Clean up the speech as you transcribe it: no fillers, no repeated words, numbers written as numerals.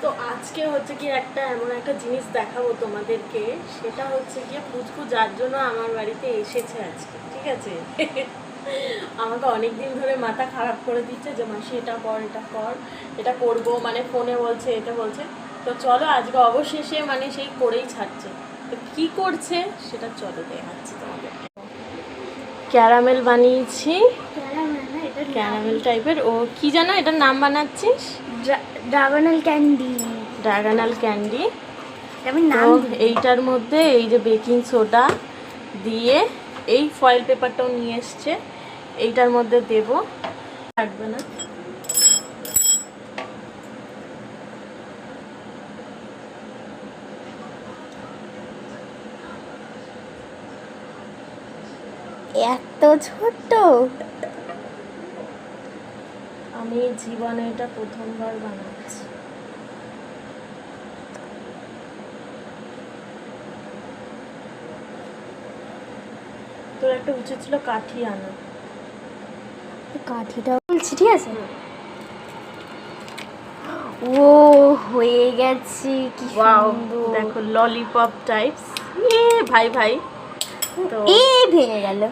তো আজকে হচ্ছে কি একটা এমন একটা জিনিস দেখাবো তোমাদেরকে, সেটা হচ্ছে কি পুচকু যার জন্য আমার বাড়িতে এসেছে আজকে, ঠিক আছে। আমাকে অনেক দিন ধরে মাথা খারাপ করে দিচ্ছে যে মাসি এটা কর এটা কর, এটা করব, মানে ফোনে বলছে এটা বলছে। তো চলো আজকে অবশেষে মানে সেই করেই ছাড়ছে। তো কি করছে সেটা চলো দেখাচ্ছি তোমাদের। ক্যারামেল বানিয়েছি, ক্যারামেল টাইপের। ও কি জানো এটার নাম বানাচ্ছিস? ড্রাগনাল ক্যান্ডি। ড্রাগনাল ক্যান্ডি। আমি নাম তো এইটার মধ্যে এই যে বেকিং সোডা দিয়ে, এই ফয়েল পেপারটাও নিয়ে এসছে, এইটার মধ্যে দেব, থাকবে না। এত ছোট, আমি জীবনে এটা প্রথমবার বানাচ্ছি। তোর একটা উচিত ছিল কাঠি আনা। কাঠিটা বলছি, ঠিক আছে। ও হয়ে গেছে, কি সুন্দর। দেখো ললিপপ টাইপস। ভাই ভাই, তো ভেঙে গেল।